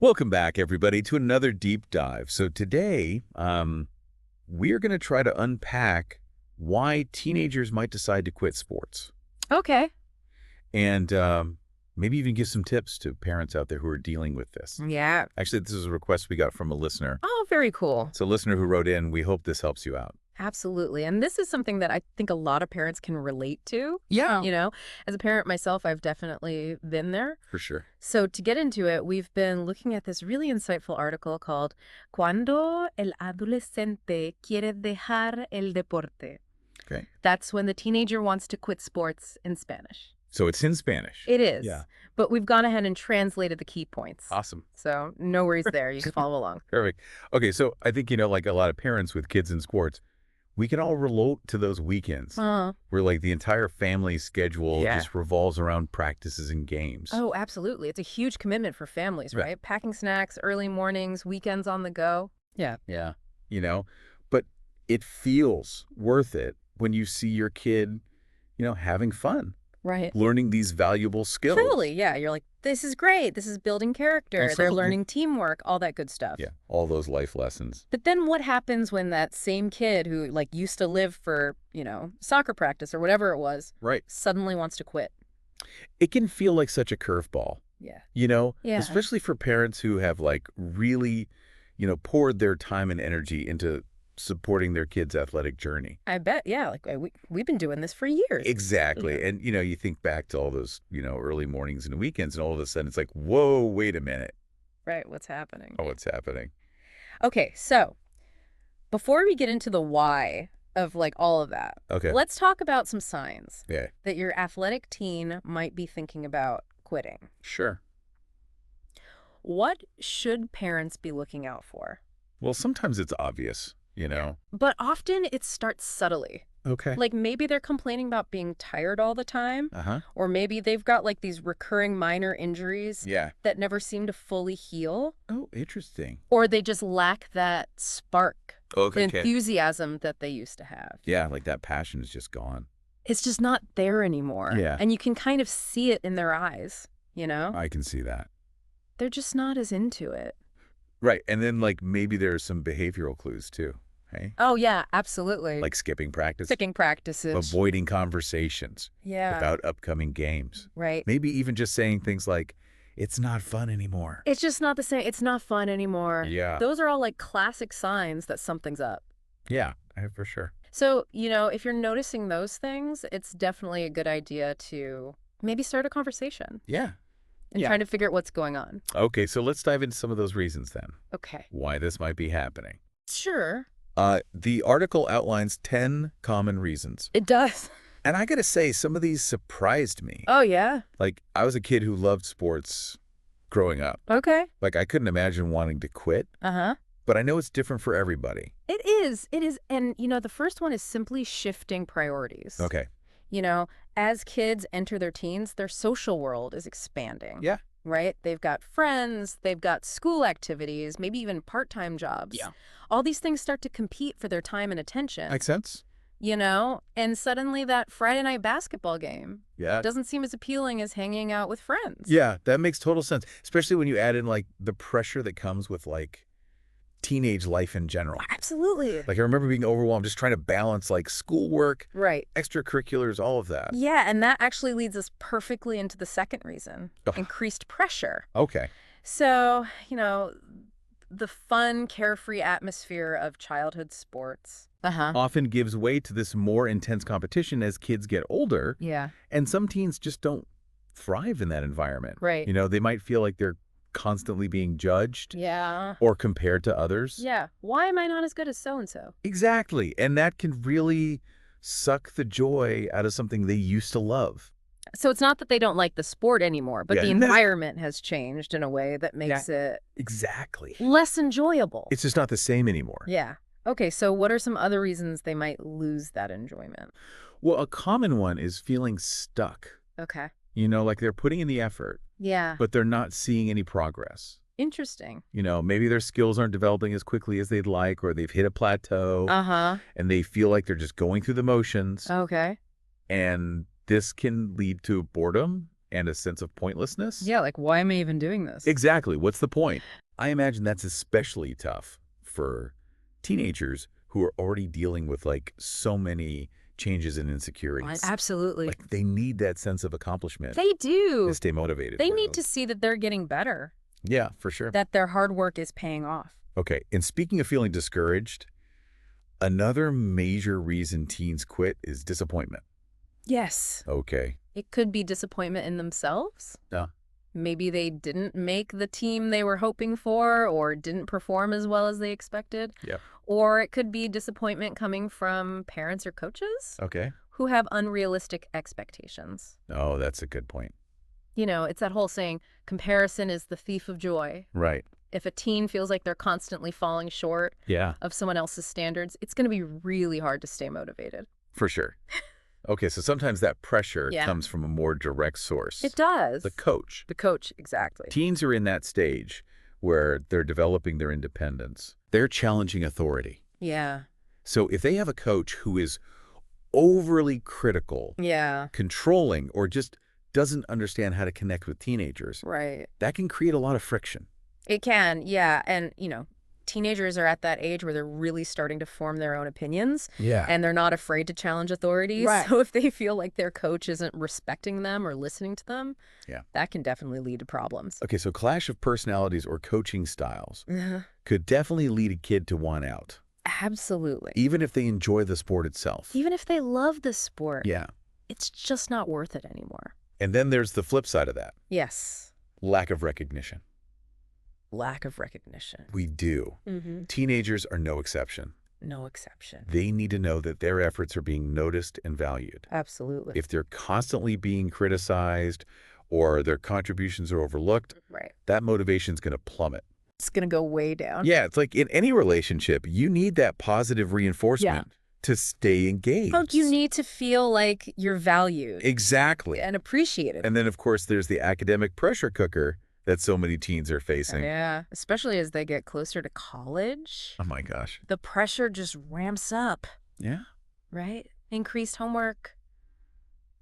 Welcome back, everybody, to another deep dive. So today, we're going to try to unpack why teenagers might decide to quit sports, Okay. and maybe even give some tips to parents out there who are dealing with this. Yeah. Actually, this is a request we got from a listener. Oh, very cool. So a listener who wrote in, we hope this helps you out. Absolutely. And this is something that I think a lot of parents can relate to. Yeah. As a parent myself, I've definitely been there. For sure. So to get into it, we've been looking at this really insightful article called Cuando el adolescente quiere dejar el deporte. Okay. That's when the teenager wants to quit sports in Spanish. So it's in Spanish. It is. Yeah. But we've gone ahead and translated the key points. Awesome. So no worries there. You can follow along. Perfect. Okay, so I think, like a lot of parents with kids in sports, we can all relate to those weekends where like the entire family schedule just revolves around practices and games. Oh, absolutely. It's a huge commitment for families, right? Packing snacks, early mornings, weekends on the go. Yeah. Yeah. But it feels worth it when you see your kid, having fun, Right. learning these valuable skills. Truly, yeah. You're like, this is great. This is building character. They're Absolutely. learning teamwork, all that good stuff. Yeah, all those life lessons. But then what happens when that same kid who used to live for, soccer practice or whatever it was, Right. suddenly wants to quit? It can feel like such a curveball, Yeah. Yeah. especially for parents who have really, poured their time and energy into supporting their kids' athletic journey. I bet. Yeah. We've been doing this for years. Exactly. Yeah. And, you think back to all those, early mornings and weekends, and all of a sudden it's like, whoa, wait a minute. Right. What's happening? Oh, what's happening? Okay. So before we get into the why of all of that, Okay. let's talk about some signs Yeah, that your athletic teen might be thinking about quitting. sure. What should parents be looking out for? Well, sometimes it's obvious, But often it starts subtly. Okay. Like maybe they're complaining about being tired all the time, Uh-huh. or maybe they've got these recurring minor injuries Yeah. that never seem to fully heal, Oh, interesting. or they just lack that spark, the Okay. enthusiasm that they used to have. Yeah, like that passion is just gone. It's just not there anymore. Yeah. And you can kind of see it in their eyes, I can see that. They're just not as into it. Right. And then maybe there's some behavioral clues too. Hey? Oh, yeah, absolutely. Like skipping practice, Sticking practices. avoiding conversations Yeah. about upcoming games. Right. Maybe even just saying things like, it's not fun anymore. It's just not the same. It's not fun anymore. Yeah. Those are all classic signs that something's up. Yeah, for sure. So, if you're noticing those things, it's definitely a good idea to maybe start a conversation Yeah. and try to figure out what's going on. Okay, so let's dive into some of those reasons then, Okay. why this might be happening. Sure. The article outlines 10 common reasons. It does. And I got to say, some of these surprised me. Oh, yeah. I was a kid who loved sports growing up. Okay. I couldn't imagine wanting to quit, Uh-huh. but I know it's different for everybody. It is. It is. And, the first one is simply shifting priorities. Okay. As kids enter their teens, their social world is expanding. Yeah. Right? They've got friends, they've got school activities, maybe even part-time jobs. Yeah. All these things start to compete for their time and attention. Makes sense? And suddenly that Friday night basketball game Yeah. doesn't seem as appealing as hanging out with friends. Yeah, that makes total sense, especially when you add in the pressure that comes with teenage life in general. Absolutely. I remember being overwhelmed just trying to balance schoolwork, Right. extracurriculars, all of that. Yeah, and that actually leads us perfectly into the second reason, Ugh. increased pressure. Okay. So, the fun, carefree atmosphere of childhood sports. Uh-huh. Often gives way to this more intense competition as kids get older, Yeah. and some teens just don't thrive in that environment. Right. They might feel like they're constantly being judged Yeah. or compared to others. Yeah. Why am I not as good as so-and-so? Exactly. And that can really suck the joy out of something they used to love. So it's not that they don't like the sport anymore, but Yeah. the environment has changed in a way that makes it Exactly. less enjoyable. It's just not the same anymore. Yeah. Okay, so what are some other reasons they might lose that enjoyment? Well, a common one is feeling stuck. Okay. They're putting in the effort, Yeah. but they're not seeing any progress. Interesting. Maybe their skills aren't developing as quickly as they'd like, or they've hit a plateau, Uh-huh. and they feel like they're just going through the motions. Okay. And this can lead to boredom and a sense of pointlessness. Yeah, like, why am I even doing this? Exactly. What's the point? I imagine that's especially tough for teenagers who are already dealing with like so many changes and insecurities. Absolutely. Like they need that sense of accomplishment They do. to stay motivated. They need to see that they're getting better, Yeah, for sure. that their hard work is paying off. Okay. And speaking of feeling discouraged, another major reason teens quit is disappointment. Yes. Okay. It could be disappointment in themselves. Yeah. Maybe they didn't make the team they were hoping for or didn't perform as well as they expected. Yeah. Or it could be disappointment coming from parents or coaches Okay. who have unrealistic expectations. Oh, that's a good point. You know, it's that whole saying, comparison is the thief of joy. Right. If a teen feels like they're constantly falling short of someone else's standards, it's going to be really hard to stay motivated. For sure. Okay, so sometimes that pressure comes from a more direct source. It does. The coach. The coach, exactly. Teens are in that stage where they're developing their independence. They're challenging authority. Yeah. So if they have a coach who is overly critical, controlling, or just doesn't understand how to connect with teenagers, right, that can create a lot of friction. It can, yeah. And, you know, teenagers are at that age where they're really starting to form their own opinions. Yeah. And they're not afraid to challenge authorities. Right. So if they feel like their coach isn't respecting them or listening to them, that can definitely lead to problems. Okay, so clash of personalities or coaching styles could definitely lead a kid to want out. Absolutely. Even if they enjoy the sport itself. Even if they love the sport. Yeah. It's just not worth it anymore. And then there's the flip side of that. Yes. Lack of recognition. Lack of recognition. We do. Teenagers are no exception. No exception. They need to know that their efforts are being noticed and valued. Absolutely. If they're constantly being criticized or their contributions are overlooked, that motivation is going to plummet. It's going to go way down. Yeah, it's like in any relationship, you need that positive reinforcement to stay engaged. Well, you need to feel like you're valued. Exactly. And appreciated. And then, of course, there's the academic pressure cooker that so many teens are facing. Yeah, especially as they get closer to college. Oh, my gosh. The pressure just ramps up. Yeah. Right? Increased homework,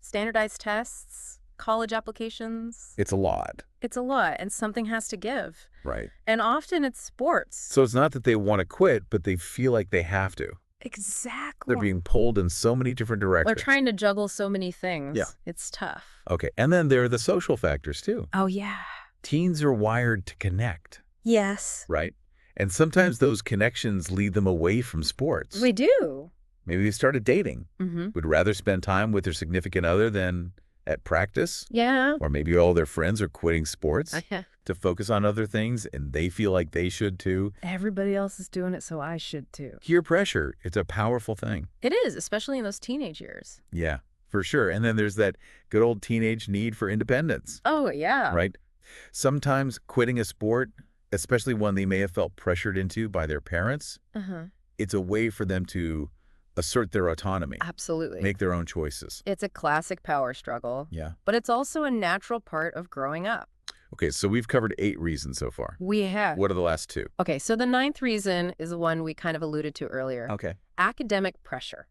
standardized tests, college applications. It's a lot. It's a lot, and something has to give. Right. And often it's sports. So it's not that they want to quit, but they feel like they have to. Exactly. They're being pulled in so many different directions. They're trying to juggle so many things. Yeah. It's tough. Okay. And then there are the social factors, too. Oh, yeah. Teens are wired to connect. Yes. Right? And sometimes those connections lead them away from sports. We do. Maybe they started dating. Would rather spend time with their significant other than at practice. Yeah. Or maybe all their friends are quitting sports to focus on other things, and they feel like they should too. Everybody else is doing it, so I should too. Peer pressure, it's a powerful thing. It is, especially in those teenage years. Yeah, for sure. And then there's that good old teenage need for independence. Oh, yeah. Right? Sometimes quitting a sport, especially one they may have felt pressured into by their parents, it's a way for them to assert their autonomy. Absolutely. Make their own choices. It's a classic power struggle. Yeah. But it's also a natural part of growing up. Okay, so we've covered 8 reasons so far. We have. What are the last 2? Okay, so the 9th reason is the one we kind of alluded to earlier. Okay. Academic pressure.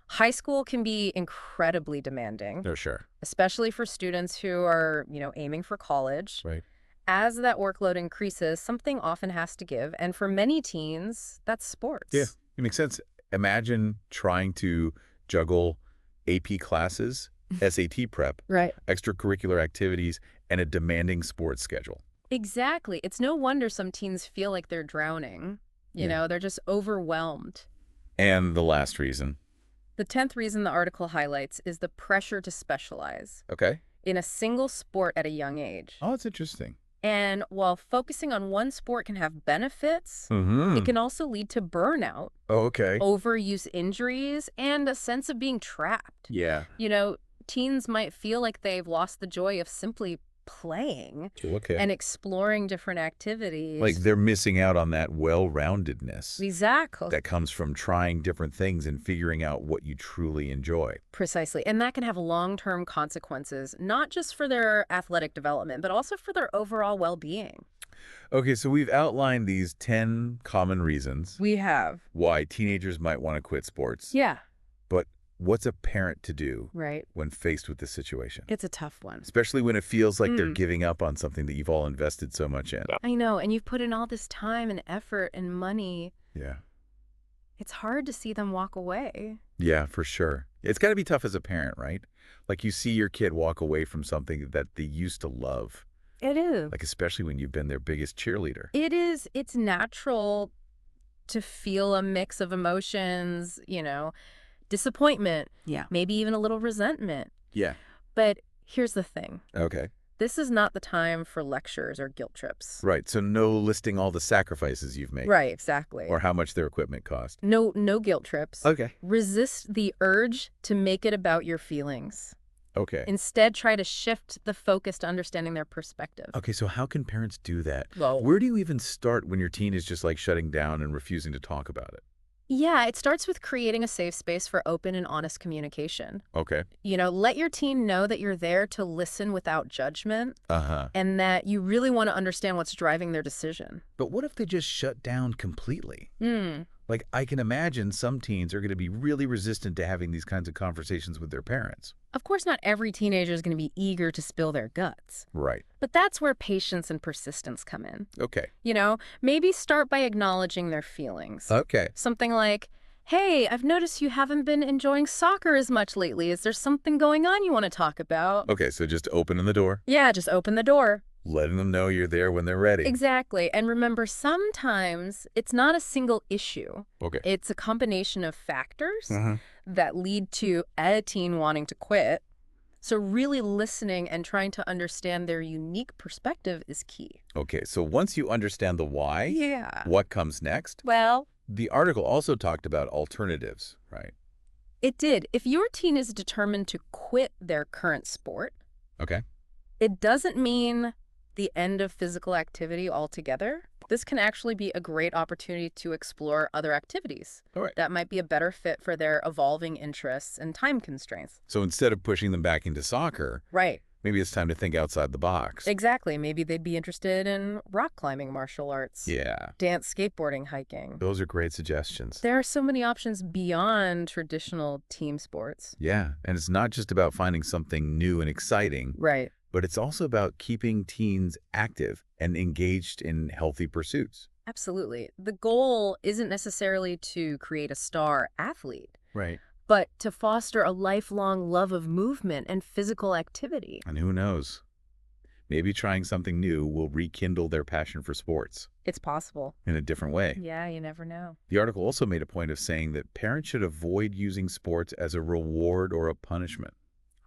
High school can be incredibly demanding. Oh, sure. Especially for students who are, you know, aiming for college. Right. As that workload increases, something often has to give. And for many teens, that's sports. Yeah, it makes sense. Imagine trying to juggle AP classes, SAT prep, extracurricular activities, and a demanding sports schedule. Exactly. It's no wonder some teens feel like they're drowning. You know, they're just overwhelmed. And the last reason. The 10th reason the article highlights is the pressure to specialize. Okay. In a single sport at a young age. Oh, that's interesting. And while focusing on one sport can have benefits, it can also lead to burnout, overuse injuries, and a sense of being trapped. Yeah. You know, teens might feel like they've lost the joy of simply playing and exploring different activities. Like they're missing out on that well-roundedness. Exactly. That comes from trying different things and figuring out what you truly enjoy. Precisely. And that can have long-term consequences, not just for their athletic development, but also for their overall well-being. Okay, so we've outlined these 10 common reasons. We have. Why teenagers might want to quit sports. Yeah. But What's a parent to do Right. when faced with this situation? It's a tough one. Especially when it feels like they're giving up on something that you've all invested so much in. I know, and you've put in all this time and effort and money. Yeah. It's hard to see them walk away. Yeah, for sure. It's got to be tough as a parent, right? Like you see your kid walk away from something that they used to love. It is. Like especially when you've been their biggest cheerleader. It is. It's natural to feel a mix of emotions, disappointment. Yeah. Maybe even a little resentment. Yeah. But here's the thing. Okay. This is not the time for lectures or guilt trips. Right. So no listing all the sacrifices you've made. Right, exactly. Or how much their equipment cost. No guilt trips. Okay. Resist the urge to make it about your feelings. Okay. Instead, try to shift the focus to understanding their perspective. Okay, so how can parents do that? Well, where do you even start when your teen is just like shutting down and refusing to talk about it? Yeah, it starts with creating a safe space for open and honest communication. Okay. Let your teen know that you're there to listen without judgment. And that you really want to understand what's driving their decision. But what if they just shut down completely? Like, I can imagine some teens are going to be really resistant to having these kinds of conversations with their parents. Of course, not every teenager is going to be eager to spill their guts. Right. But that's where patience and persistence come in. Okay. Maybe start by acknowledging their feelings. Okay. Something like, hey, I've noticed you haven't been enjoying soccer as much lately. Is there something going on you want to talk about? Okay, so just opening the door. Yeah, just open the door. Letting them know you're there when they're ready. Exactly. And remember, sometimes it's not a single issue. Okay. It's a combination of factors that lead to a teen wanting to quit. So really listening and trying to understand their unique perspective is key. Okay, so once you understand the why, what comes next? Well, the article also talked about alternatives, right? It did. If your teen is determined to quit their current sport, it doesn't mean the end of physical activity altogether. This can actually be a great opportunity to explore other activities that might be a better fit for their evolving interests and time constraints. So instead of pushing them back into soccer, maybe it's time to think outside the box. Exactly. Maybe they'd be interested in rock climbing, martial arts, dance, skateboarding, hiking. Those are great suggestions. There are so many options beyond traditional team sports. Yeah, and it's not just about finding something new and exciting. Right. But it's also about keeping teens active and engaged in healthy pursuits. Absolutely. The goal isn't necessarily to create a star athlete. Right. But to foster a lifelong love of movement and physical activity. And who knows? Maybe trying something new will rekindle their passion for sports. It's possible. In a different way. Yeah, you never know. The article also made a point of saying that parents should avoid using sports as a reward or a punishment.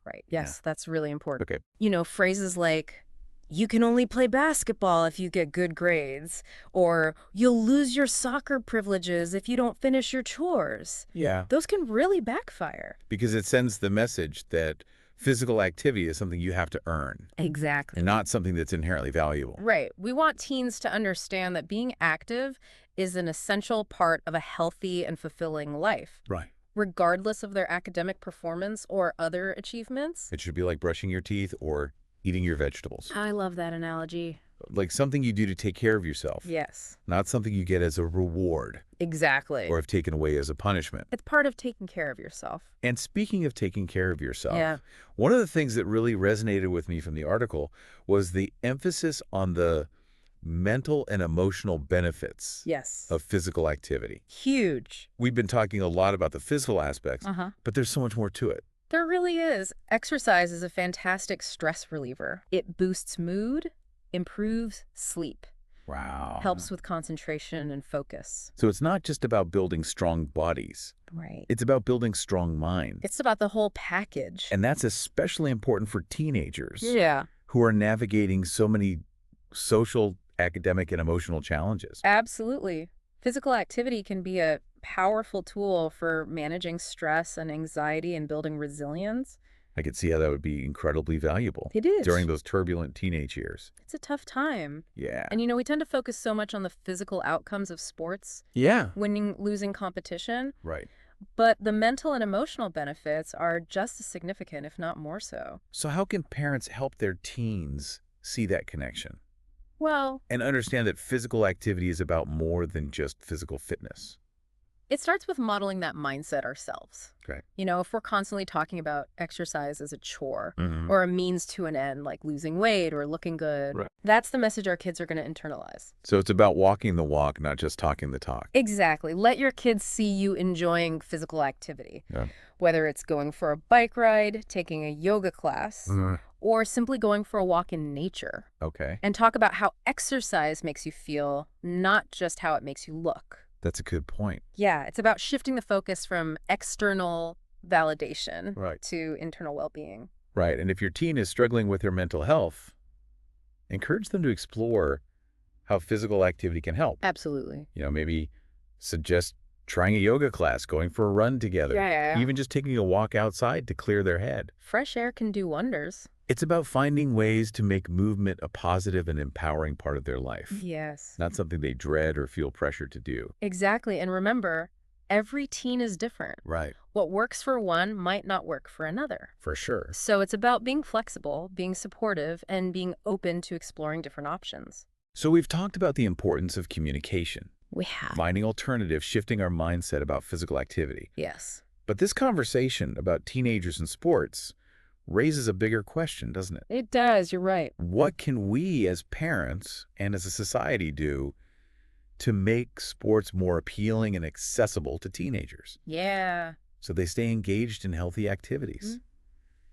Right. Yes, that's really important. Okay. Phrases like, you can only play basketball if you get good grades, or you'll lose your soccer privileges if you don't finish your chores. Yeah. Those can really backfire. Because it sends the message that physical activity is something you have to earn. Exactly. And not something that's inherently valuable. Right. We want teens to understand that being active is an essential part of a healthy and fulfilling life. Right. Regardless of their academic performance or other achievements. It should be like brushing your teeth or eating your vegetables. I love that analogy. Like something you do to take care of yourself. Yes. Not something you get as a reward. Exactly. Or have taken away as a punishment. It's part of taking care of yourself. And speaking of taking care of yourself, one of the things that really resonated with me from the article was the emphasis on the mental and emotional benefits of physical activity. Huge. We've been talking a lot about the physical aspects, but there's so much more to it. There really is. Exercise is a fantastic stress reliever. It boosts mood, improves sleep. Wow. Helps with concentration and focus. So it's not just about building strong bodies. Right. It's about building strong minds. It's about the whole package. And that's especially important for teenagers. Yeah. Who are navigating so many social, academic, and emotional challenges. Absolutely. Physical activity can be a powerful tool for managing stress and anxiety and building resilience. I could see how that would be incredibly valuable. It is. During those turbulent teenage years. It's a tough time. Yeah. And we tend to focus so much on the physical outcomes of sports. Yeah. Winning, losing competition. Right. But the mental and emotional benefits are just as significant, if not more so. So how can parents help their teens see that connection? Well, and understand that physical activity is about more than just physical fitness. It starts with modeling that mindset ourselves. Okay. If we're constantly talking about exercise as a chore or a means to an end, like losing weight or looking good, Right. that's the message our kids are going to internalize. So it's about walking the walk, not just talking the talk. Exactly. Let your kids see you enjoying physical activity, Yeah. whether it's going for a bike ride, taking a yoga class, or simply going for a walk in nature. Okay. And talk about how exercise makes you feel, not just how it makes you look. That's a good point. Yeah, it's about shifting the focus from external validation Right. to internal well-being. Right. And if your teen is struggling with their mental health, encourage them to explore how physical activity can help. Absolutely. Maybe suggest trying a yoga class, going for a run together, even just taking a walk outside to clear their head. Fresh air can do wonders. It's about finding ways to make movement a positive and empowering part of their life. Yes. Not something they dread or feel pressure to do. Exactly. And remember, every teen is different. Right. What works for one might not work for another. For sure. So it's about being flexible, being supportive, and being open to exploring different options. So we've talked about the importance of communication. We have. Finding alternatives, shifting our mindset about physical activity. Yes. But this conversation about teenagers and sports raises a bigger question, doesn't it? It does. You're right. What can we as parents and as a society do to make sports more appealing and accessible to teenagers? Yeah. So they stay engaged in healthy activities.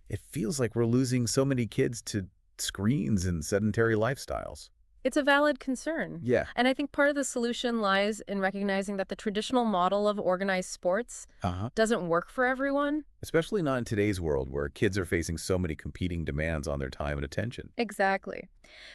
It feels like we're losing so many kids to screens and sedentary lifestyles. It's a valid concern. Yeah. And I think part of the solution lies in recognizing that the traditional model of organized sports doesn't work for everyone. Especially not in today's world where kids are facing so many competing demands on their time and attention. Exactly.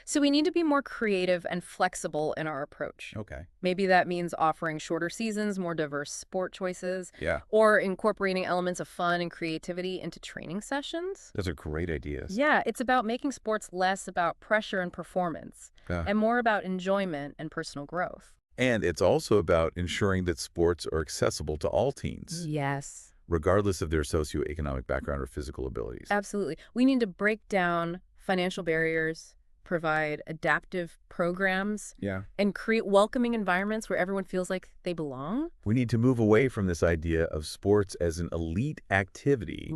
So we need to be more creative and flexible in our approach. Okay. Maybe that means offering shorter seasons, more diverse sport choices, Yeah. or incorporating elements of fun and creativity into training sessions. Those are great ideas. Yeah, it's about making sports less about pressure and performance and more about enjoyment and personal growth. And it's also about ensuring that sports are accessible to all teens. Yes. Regardless of their socioeconomic background or physical abilities. Absolutely. We need to break down financial barriers, provide adaptive programs, and create welcoming environments where everyone feels like they belong. We need to move away from this idea of sports as an elite activity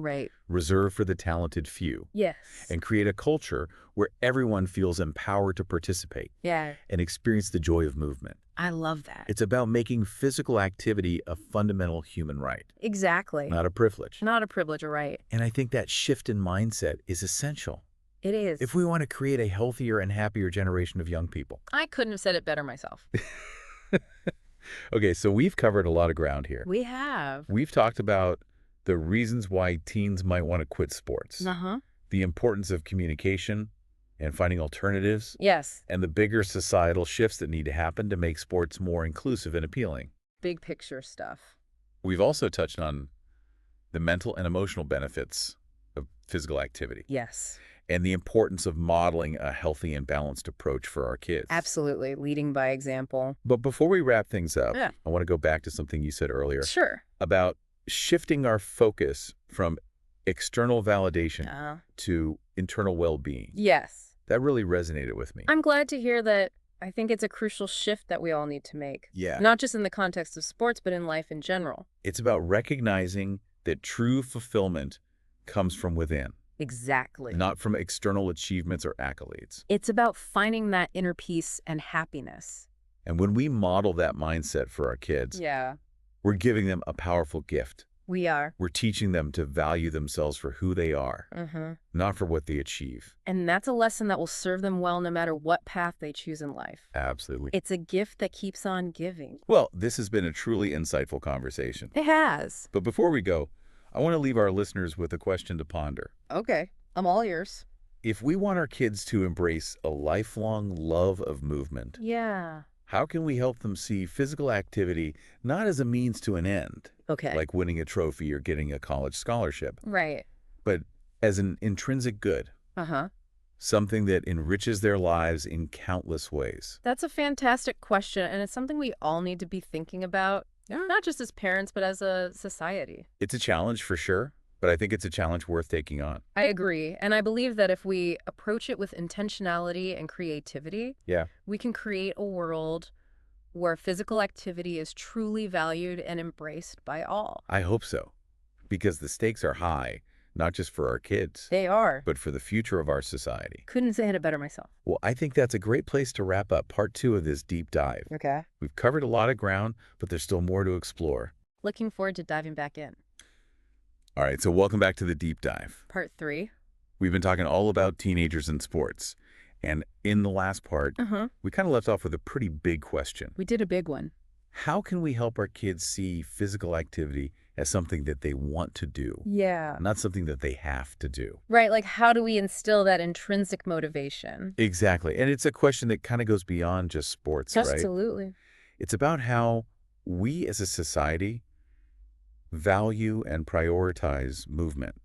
reserved for the talented few. Yes. And create a culture where everyone feels empowered to participate and experience the joy of movement. I love that. It's about making physical activity a fundamental human right. Exactly. Not a privilege. Not a privilege, or right. And I think that shift in mindset is essential. It is. If we want to create a healthier and happier generation of young people. I couldn't have said it better myself. Okay, so we've covered a lot of ground here. We have. We've talked about the reasons why teens might want to quit sports. The importance of communication and finding alternatives. Yes. And the bigger societal shifts that need to happen to make sports more inclusive and appealing. Big picture stuff. We've also touched on the mental and emotional benefits of physical activity. Yes. And the importance of modeling a healthy and balanced approach for our kids. Absolutely. Leading by example. But before we wrap things up, I want to go back to something you said earlier. Sure. About shifting our focus from external validation to internal well-being. Yes. That really resonated with me. I'm glad to hear that. I think it's a crucial shift that we all need to make. Yeah. Not just in the context of sports, but in life in general. It's about recognizing that true fulfillment comes from within. Exactly. Not from external achievements or accolades. It's about finding that inner peace and happiness. And when we model that mindset for our kids, we're giving them a powerful gift. We are. We're teaching them to value themselves for who they are, not for what they achieve. And that's a lesson that will serve them well no matter what path they choose in life. Absolutely. It's a gift that keeps on giving. Well, this has been a truly insightful conversation. It has. But before we go, I want to leave our listeners with a question to ponder. Okay. I'm all ears. If we want our kids to embrace a lifelong love of movement, how can we help them see physical activity not as a means to an end, like winning a trophy or getting a college scholarship, but as an intrinsic good, something that enriches their lives in countless ways? That's a fantastic question, and it's something we all need to be thinking about, not just as parents, but as a society. It's a challenge for sure, but I think it's a challenge worth taking on. I agree, and I believe that if we approach it with intentionality and creativity, we can create a world where physical activity is truly valued and embraced by all. I hope so, because the stakes are high, not just for our kids, They are. but for the future of our society. Couldn't say it better myself. Well, I think that's a great place to wrap up part 2 of this deep dive. Okay. We've covered a lot of ground, but there's still more to explore. Looking forward to diving back in. All right, so welcome back to the deep dive. Part 3. We've been talking all about teenagers and sports. And in the last part, we kind of left off with a pretty big question. We did a big one. How can we help our kids see physical activity as something that they want to do? Yeah. Not something that they have to do. Right, like how do we instill that intrinsic motivation? Exactly. And it's a question that kind of goes beyond just sports, right? Absolutely. It's about how we as a society value and prioritize movement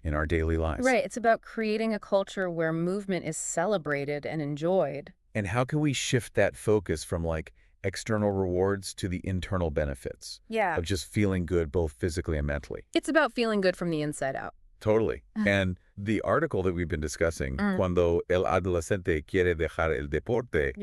in our daily lives. Right, it's about creating a culture where movement is celebrated and enjoyed. And how can we shift that focus from like external rewards to the internal benefits of just feeling good both physically and mentally? It's about feeling good from the inside out. Totally. And the article that we've been discussing, Cuando el adolescente quiere dejar el deporte,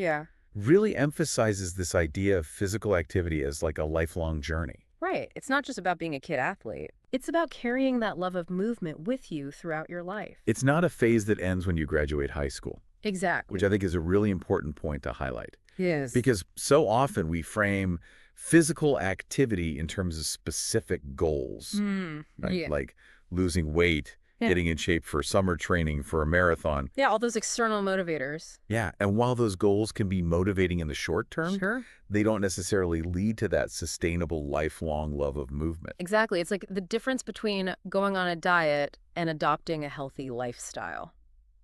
really emphasizes this idea of physical activity as like a lifelong journey. Right. It's not just about being a kid athlete. It's about carrying that love of movement with you throughout your life. It's not a phase that ends when you graduate high school. Exactly. Which I think is a really important point to highlight. Yes. Because so often we frame physical activity in terms of specific goals, right? Like losing weight, getting in shape for summer training, for a marathon. Yeah, all those external motivators. Yeah, and while those goals can be motivating in the short term, they don't necessarily lead to that sustainable, lifelong love of movement. Exactly. It's like the difference between going on a diet and adopting a healthy lifestyle.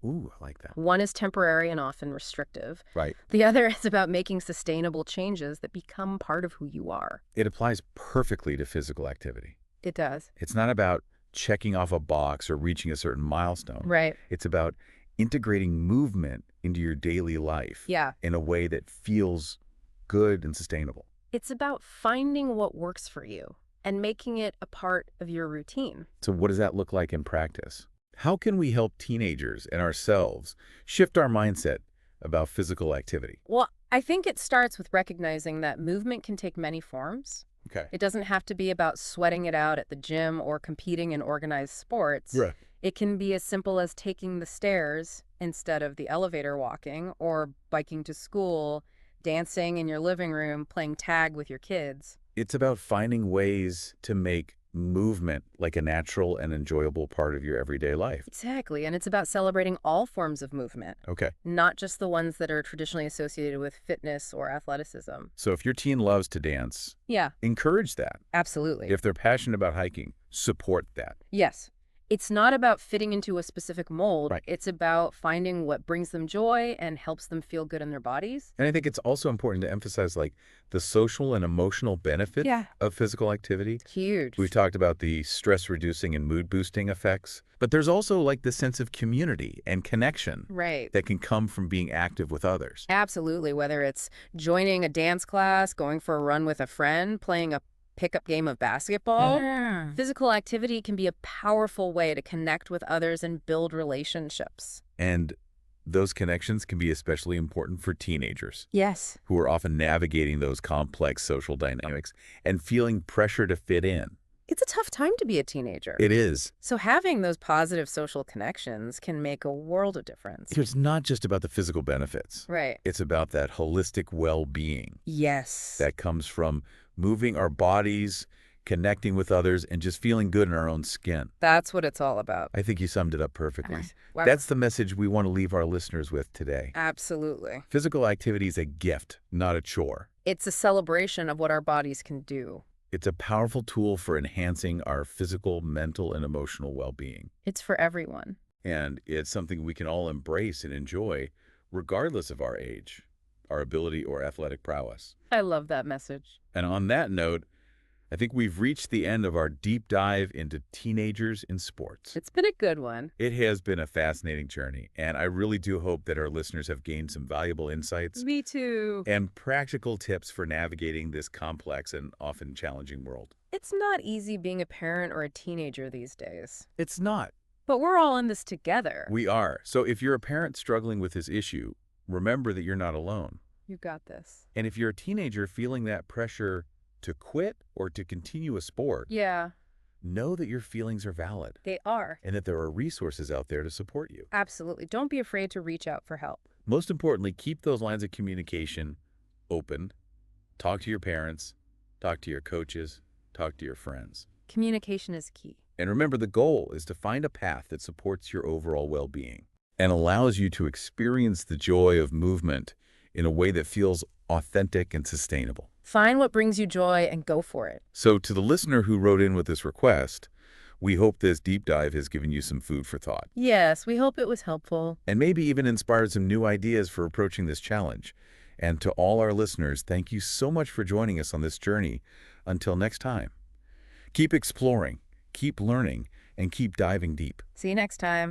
Ooh, I like that. One is temporary and often restrictive. Right. The other is about making sustainable changes that become part of who you are. It applies perfectly to physical activity. It does. It's not about checking off a box or reaching a certain milestone. Right. It's about integrating movement into your daily life in a way that feels good and sustainable. It's about finding what works for you and making it a part of your routine. So what does that look like in practice? How can we help teenagers and ourselves shift our mindset about physical activity? Well, I think it starts with recognizing that movement can take many forms. Okay. It doesn't have to be about sweating it out at the gym or competing in organized sports. Right. It can be as simple as taking the stairs instead of the elevator walking, or biking to school, dancing in your living room, playing tag with your kids. It's about finding ways to make movement like a natural and enjoyable part of your everyday life. Exactly. And it's about celebrating all forms of movement. Okay. Not just the ones that are traditionally associated with fitness or athleticism. So if your teen loves to dance, encourage that. Absolutely. If they're passionate about hiking, support that. Yes. It's not about fitting into a specific mold. Right. It's about finding what brings them joy and helps them feel good in their bodies. And I think it's also important to emphasize like the social and emotional benefit of physical activity. It's huge. We've talked about the stress reducing and mood boosting effects, but there's also like the sense of community and connection that can come from being active with others. Absolutely. Whether it's joining a dance class, going for a run with a friend, playing a pickup game of basketball. Physical activity can be a powerful way to connect with others and build relationships. And those connections can be especially important for teenagers. Yes. Who are often navigating those complex social dynamics and feeling pressure to fit in. It's a tough time to be a teenager. It is. So having those positive social connections can make a world of difference. It's not just about the physical benefits. Right. It's about that holistic well-being. Yes. That comes from moving our bodies, connecting with others, and just feeling good in our own skin. That's what it's all about. I think you summed it up perfectly. Wow. That's the message we want to leave our listeners with today. Absolutely. Physical activity is a gift, not a chore. It's a celebration of what our bodies can do. It's a powerful tool for enhancing our physical, mental, and emotional well-being. It's for everyone. And it's something we can all embrace and enjoy, regardless of our age, our ability, or athletic prowess. I love that message. And on that note, I think we've reached the end of our deep dive into teenagers in sports. It's been a good one. It has been a fascinating journey, and I really do hope that our listeners have gained some valuable insights. Me too. And practical tips for navigating this complex and often challenging world. It's not easy being a parent or a teenager these days. It's not. But we're all in this together. We are. So if you're a parent struggling with this issue, remember that you're not alone. You got this. And if you're a teenager feeling that pressure to quit or to continue a sport, know that your feelings are valid. They are. And that there are resources out there to support you. Absolutely. Don't be afraid to reach out for help. Most importantly, keep those lines of communication open. Talk to your parents, talk to your coaches, talk to your friends. Communication is key. And remember, the goal is to find a path that supports your overall well-being and allows you to experience the joy of movement in a way that feels authentic and sustainable. Find what brings you joy and go for it. So to the listener who wrote in with this request, we hope this deep dive has given you some food for thought. Yes, we hope it was helpful. And maybe even inspired some new ideas for approaching this challenge. And to all our listeners, thank you so much for joining us on this journey. Until next time, keep exploring, keep learning, and keep diving deep. See you next time.